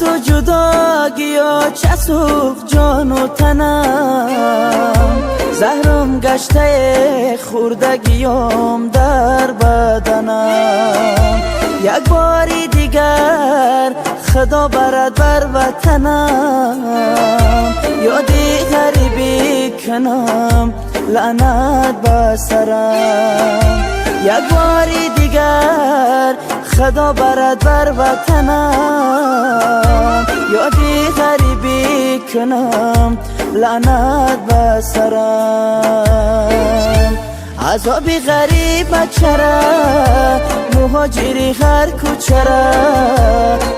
تو جداگی و چسوخ جان و تنم، زهرم گشته خوردگیم در بدنم. یک باری دیگر خدا برد بر وطنم، یادی غریبی کنم لعنت بسرم. یک باری دیگر خدا برد بر وطنم، یادی غریبی کنم لعنت بسرم. عذابی غریب چرا مهاجری هر کوچره،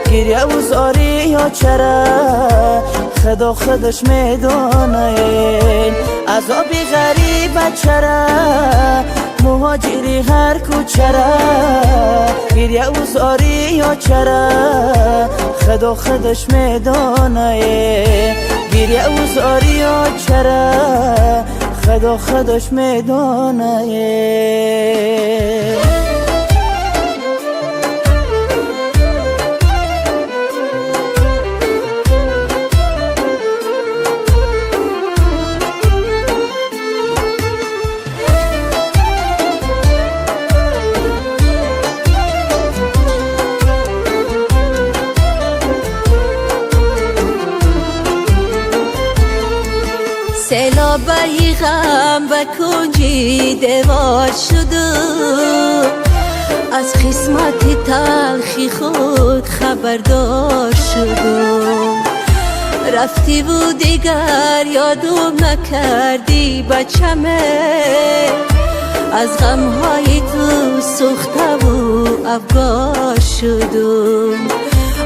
گریه و زاری یا چرا خدا خودش میدونه. عذابی غریب چرا مهاجری هر کوچره، گریه و زاری یا چرا خدا خودش میدونه. گریه و زاری یا چرا خدا خودش میدونه. سیلابی غم و کنجی دوار شدم، از قسمت تلخی خود خبردار شدم. رفتی و دیگر یادم نکردی بچمه، از غمهای تو سوخته و افگار شدم.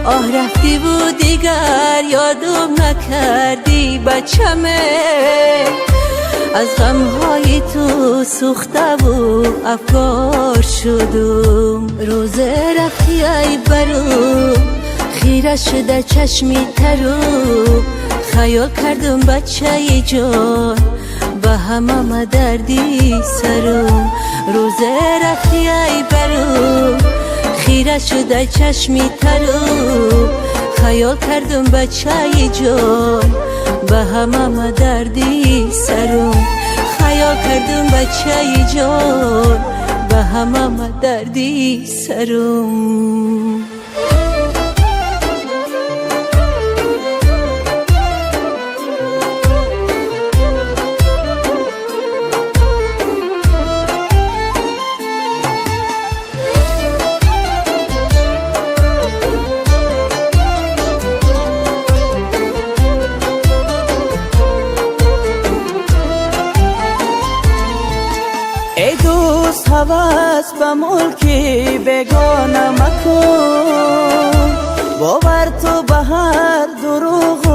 آه رفتی و دیگر یادم نکردی بچمه، از غمهای تو سوخته و افگار شدم. روز رفتی ای برو خیره شده چشمی ترو، خیال کردم بچه جان به همه دردی سرم. روز رفتی ای برو خیره شده چشمی ترو، خیال کردم بچه جان به همه دردی سرم. خیال کردم بچه جان به همه دردی سرم. ای دوست هوس به ملکی بگانه مکن، باور تو به هر دروغ و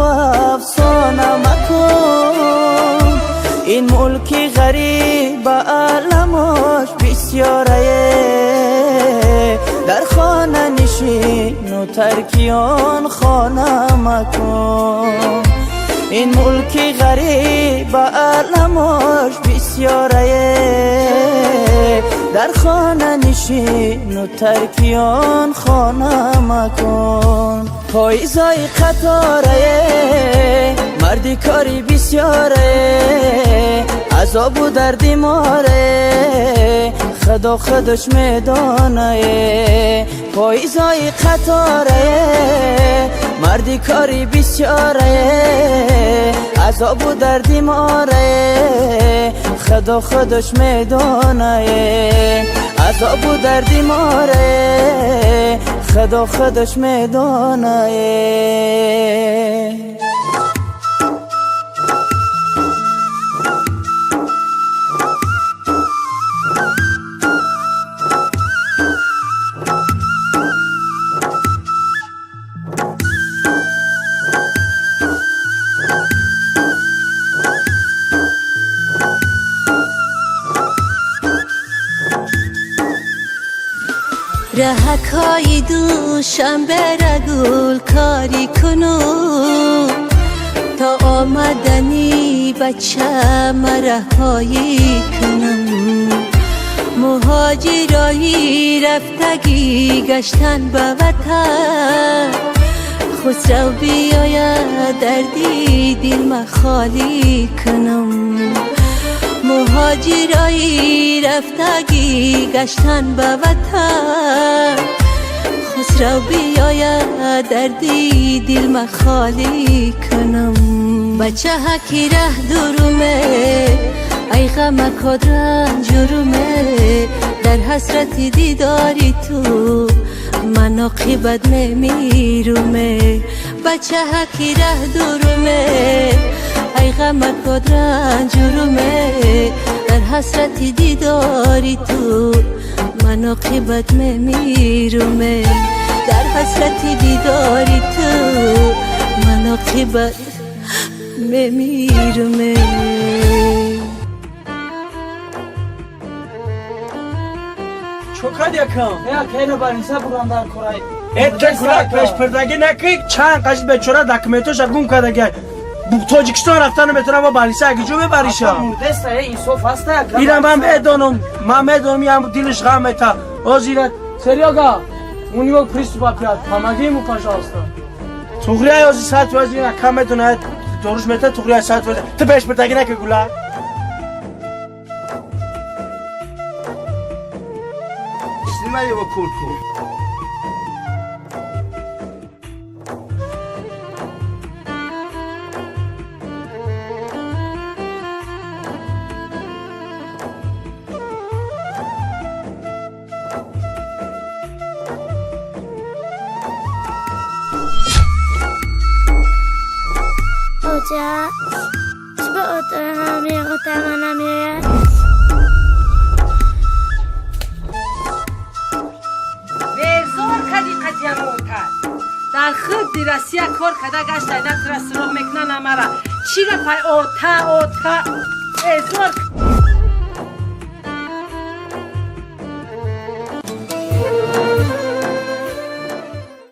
افسانه مکن. این ملکی غریب علماش بسیاره، در خانه نشین و ترکیان خانه مکن. این ملکی غریب علماش بسیاره، در خانه نشین و ترکیان خانه مکن. پاییزای قطاره مردی کاری بسیاره، عذاب و دردی ماره خدا خودش میدانه. پاییزای قطاره مردی کاری بسیاره، عذاب و دردی ماره خدا خودش میدانه. عذاب و دردی ماره خدا خودش میدانه. رهکای دوشنبه را گل کاری کنو، تا آمدنی بچه مرهایی کنم. مهاجرایی رفتگی گشتن به وطن، خسرو بیاید دردی دل ما خالی کنم مهاجرای رفتگی گشتن به وطن خسرو بیاید دردی دل ما خالی کنم بچه ها کی ره درومه ای غم کد رنجورمه در حسرت دیداری تو من عاقبت نمیرومه بچه ها کی ره درومه ای غم کد رنجورمه در حسرت دیداری تو من عاقبت نمیرومه در حسرت دیداری تو من عاقبت نمیرومه چوکاد یکم یا که اینو برینسه بگم در کرای ات کلک پیش پردگی نکی چند قشت بیچاره دکمنتوش گم کرده تاجیکستان رفتن میتونه با بالیسه اگه جو ببریشه مردسته این صوف هسته اینا من میدونم یه دلش غم میتا آزیرت سریاگا اون یو پریستوپا پیاد پامگیمو پاشاستا توغریه آزی ساعت وزی اینا کم میتونه دروش میتا توغریه ساعت وزی تو پیش پردگی نکی گولا Sнимай его куртку. اوجا چه به اوتر منم میاد زور کدی قدیم موتر در خود دیرسیه کار کده گشت اینک را سراغ میکنن مرا چی را پای اوتا زور